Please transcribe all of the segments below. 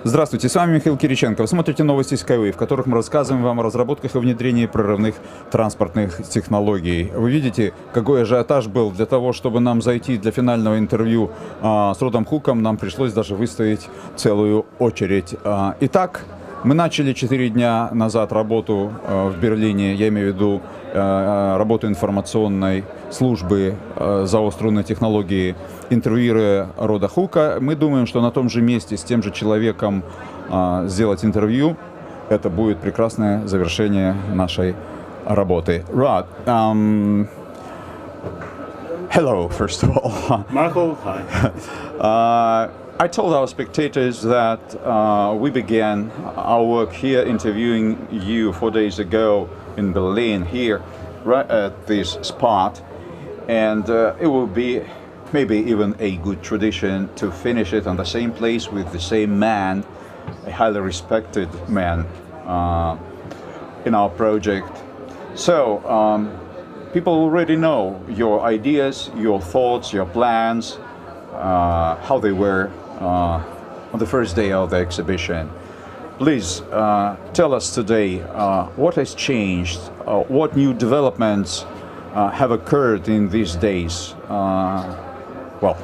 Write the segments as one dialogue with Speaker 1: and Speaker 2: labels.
Speaker 1: Здравствуйте, с вами Михаил Кириченко. Вы смотрите новости Skyway, в которых мы рассказываем вам о разработках и внедрении прорывных транспортных технологий. Вы видите, какой ажиотаж был для того, чтобы нам зайти для финального интервью с Родом Хуком. Нам пришлось даже выставить целую очередь. Итак, мы начали 4 дня назад работу в Берлине, я имею в виду работу информационной службы заостренной технологии, интервьюируя Рода Хука. Мы думаем, что на том же месте с тем же человеком сделать интервью — это будет прекрасное завершение нашей работы. Rod, hello, first of all.
Speaker 2: Michael, hi.
Speaker 1: I told our spectators that we began our work here interviewing you 4 days ago in Berlin, here, right at this spot, and it will be maybe even a good tradition to finish it on the same place with the same man, a highly respected man in our project. So, people already know your ideas, your thoughts, your plans, how they were on the first day of the exhibition. Please tell us today what has changed, what new developments have occurred in these days. Well,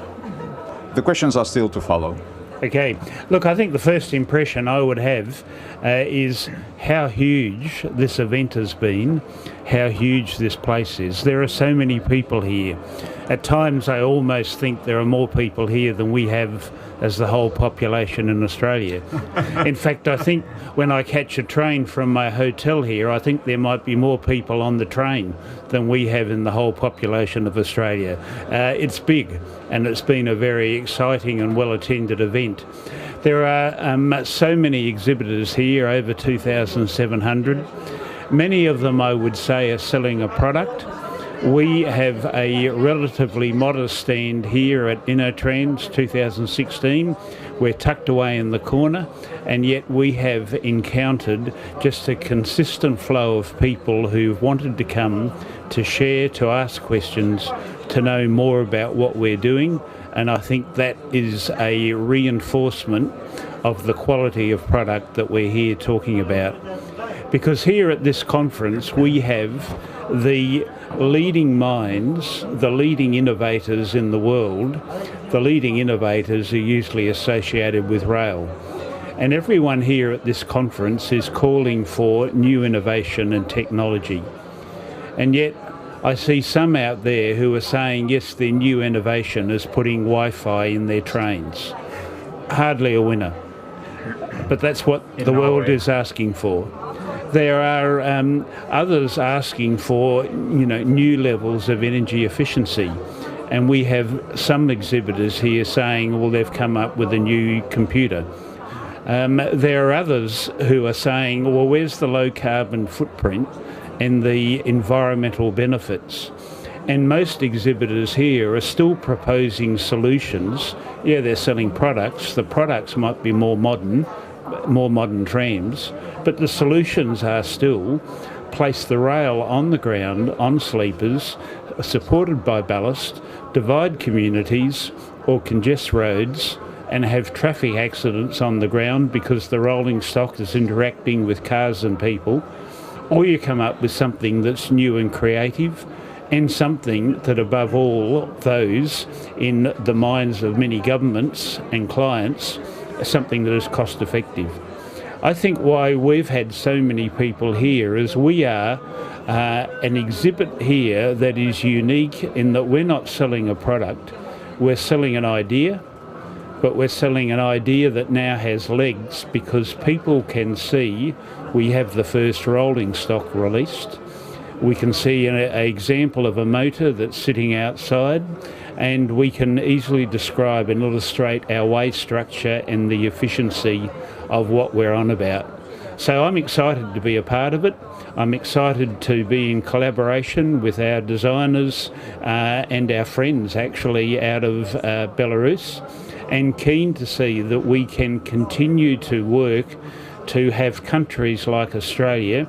Speaker 1: the questions are still to follow.
Speaker 2: Okay, look, I think the first impression I would have is how huge this event has been, how huge this place is. There are so many people here. At times I almost think there are more people here than we have as the whole population in Australia. In fact, I think when I catch a train from my hotel here, I think there might be more people on the train than we have in the whole population of Australia. It's big, and it's been a very exciting and well-attended event. There are so many exhibitors here, over 2,700. Many of them, I would say, are selling a product. We have a relatively modest stand here at Innotrans 2016. We're tucked away in the corner, and yet we have encountered just a consistent flow of people who've wanted to come to share, to ask questions, to know more about what we're doing, and I think that is a reinforcement of the quality of product that we're here talking about. Because here at this conference we have the leading minds, the leading innovators in the world. The leading innovators are usually associated with rail. And everyone here at this conference is calling for new innovation and technology. And yet I see some out there who are saying, yes, their new innovation is putting Wi-Fi in their trains. Hardly a winner. But that's what the world is asking for. There are others asking for, new levels of energy efficiency, and we have some exhibitors here saying, well, they've come up with a new computer. There are others who are saying, well, where's the low carbon footprint and the environmental benefits? And most exhibitors here are still proposing solutions. Yeah, they're selling products. The products might be more modern trams, but the solutions are still place the rail on the ground, on sleepers, supported by ballast, divide communities or congest roads, and have traffic accidents on the ground because the rolling stock is interacting with cars and people. Or you come up with something that's new and creative, and something that above all those in the minds of many governments and clients, something that is cost effective. I think why we've had so many people here is we are an exhibit here that is unique in that we're not selling a product, we're selling an idea, but we're selling an idea that now has legs because people can see we have the first rolling stock released. We can see an example of a motor that's sitting outside, and we can easily describe and illustrate our way structure and the efficiency of what we're on about. So I'm excited to be a part of it. I'm excited to be in collaboration with our designers and our friends actually out of Belarus, and keen to see that we can continue to work to have countries like Australia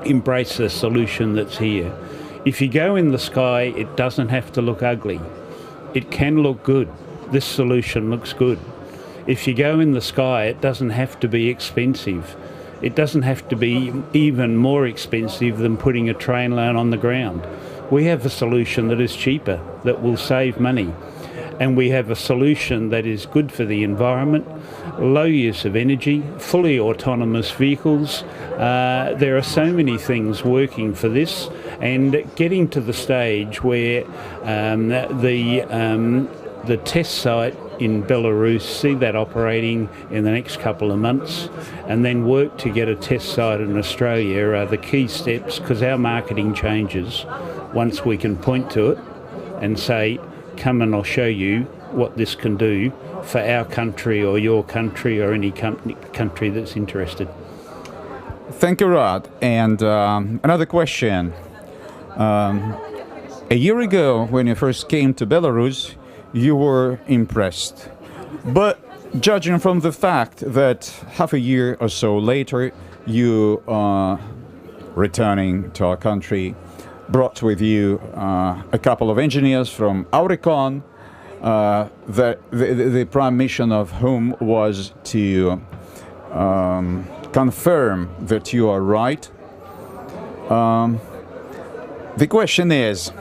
Speaker 2: embrace the solution that's here. If you go in the sky, it doesn't have to look ugly. It can look good. This solution looks good. If you go in the sky, it doesn't have to be expensive. It doesn't have to be even more expensive than putting a train line on the ground. We have a solution that is cheaper, that will save money. And we have a solution that is good for the environment, low use of energy, fully autonomous vehicles. There are so many things working for this, and getting to the stage where the test site in Belarus, see that operating in the next couple of months, and then work to get a test site in Australia are the key steps, because our marketing changes once we can point to it and say, come and I'll show you what this can do for our country or your country or any country that's interested.
Speaker 1: Thank you, Rod. And another question. A year ago, when you first came to Belarus, you were impressed. But judging from the fact that half a year or so later, you are returning to our country, brought with you a couple of engineers from Auricon, the prime mission of whom was to confirm that you are right. The question is,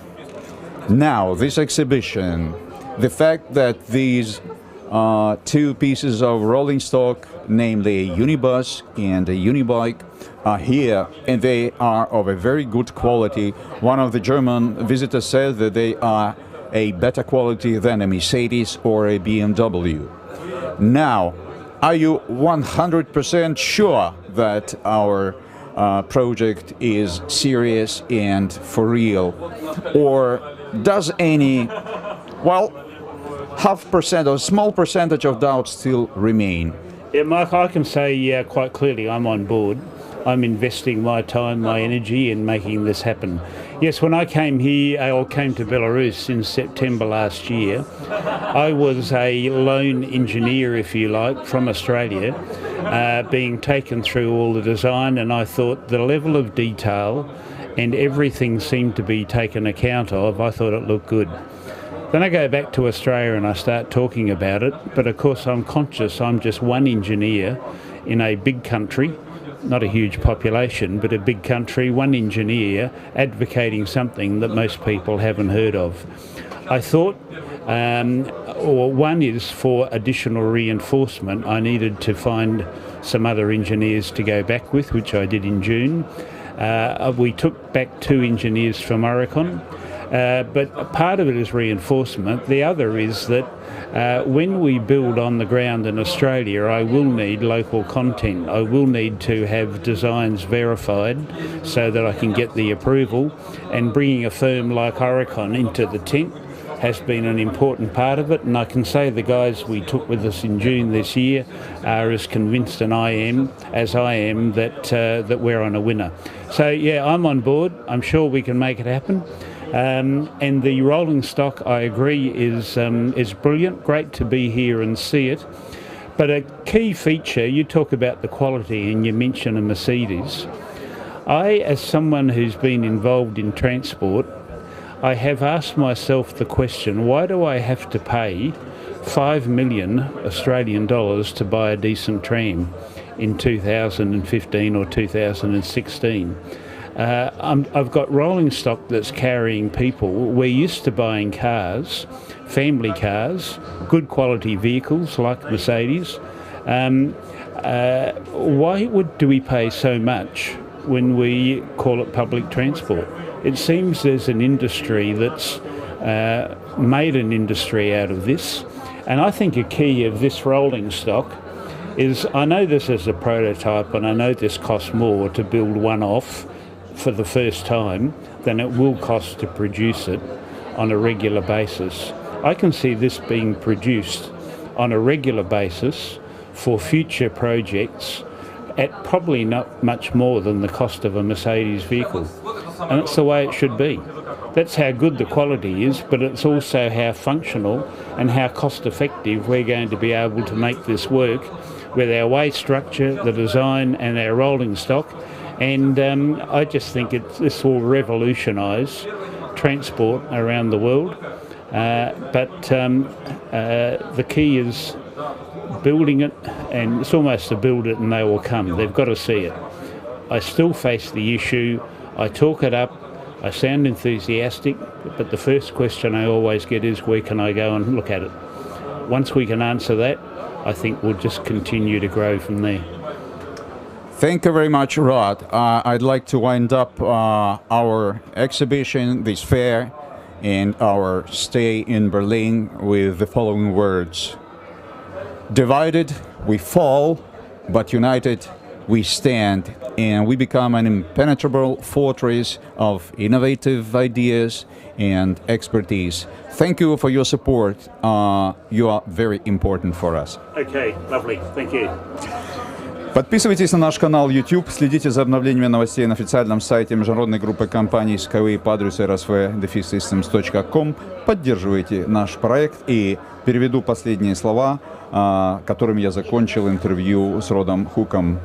Speaker 1: now this exhibition, the fact that these two pieces of rolling stock, namely a unibus and a unibike, are here, and they are of a very good quality. One of the German visitors said that they are a better quality than a Mercedes or a BMW. Now, are you 100% sure that our project is serious and for real? Or does any, well, half percent or small percentage of doubt still remain?
Speaker 2: Yeah, Mike, I can say quite clearly I'm on board. I'm investing my time, my energy in making this happen. Yes, when I came here, or came to Belarus in September last year, I was a lone engineer, if you like, from Australia, being taken through all the design, and I thought the level of detail and everything seemed to be taken account of. I thought it looked good. Then I go back to Australia and I start talking about it, but of course I'm conscious I'm just one engineer in a big country, not a huge population, but a big country, one engineer advocating something that most people haven't heard of. I thought, one is for additional reinforcement, I needed to find some other engineers to go back with, which I did in June. We took back 2 engineers from Auricon. But part of it is reinforcement. The other is that when we build on the ground in Australia, I will need local content. I will need to have designs verified so that I can get the approval. And bringing a firm like Auricon into the tent has been an important part of it. And I can say the guys we took with us in June this year are as convinced as I am that we're on a winner. So yeah, I'm on board. I'm sure we can make it happen. And the rolling stock, I agree, is brilliant. Great to be here and see it. But a key feature, you talk about the quality and you mention a Mercedes. I, as someone who's been involved in transport, I have asked myself the question, why do I have to pay 5 million Australian dollars to buy a decent tram in 2015 or 2016? I've got rolling stock that's carrying people. We're used to buying cars, family cars, good quality vehicles like Mercedes. Why do we pay so much when we call it public transport? It seems there's an industry that's made an industry out of this. And I think a key of this rolling stock is, I know this is a prototype and I know this costs more to build one off for the first time than it will cost to produce it on a regular basis. I can see this being produced on a regular basis for future projects at probably not much more than the cost of a Mercedes vehicle. And that's the way it should be. That's how good the quality is, but it's also how functional and how cost effective we're going to be able to make this work with our way structure, the design and our rolling stock. And I just think this will revolutionise transport around the world. But the key is building it, and it's almost to build it and they will come. They've got to see it. I still face the issue. I talk it up. I sound enthusiastic, but the first question I always get is, where can I go and look at it? Once we can answer that, I think we'll just continue to grow from there.
Speaker 1: Thank you very much, Rod. I'd like to wind up our exhibition, this fair, and our stay in Berlin with the following words. Divided, we fall, but united, we stand, and we become an impenetrable fortress of innovative ideas and expertise. Thank you for your support. You are very important for us.
Speaker 2: Okay, lovely. Thank you.
Speaker 1: Подписывайтесь на наш канал YouTube, следите за обновлениями новостей на официальном сайте международной группы компаний Skyway по адресу rsv-systems.com, поддерживайте наш проект и переведу последние слова, которыми я закончил интервью с Родом Хуком.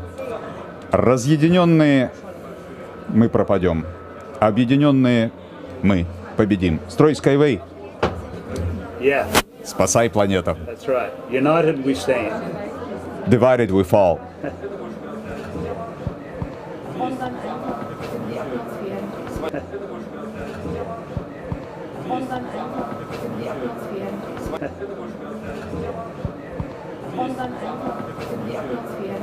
Speaker 1: Разъединенные мы пропадем, объединенные мы победим. Строй Skyway.
Speaker 2: Yeah.
Speaker 1: Спасай планету.
Speaker 2: That's right. United we stand.
Speaker 1: Divided we fall.
Speaker 3: Und dann einfach in die Atmosphäre.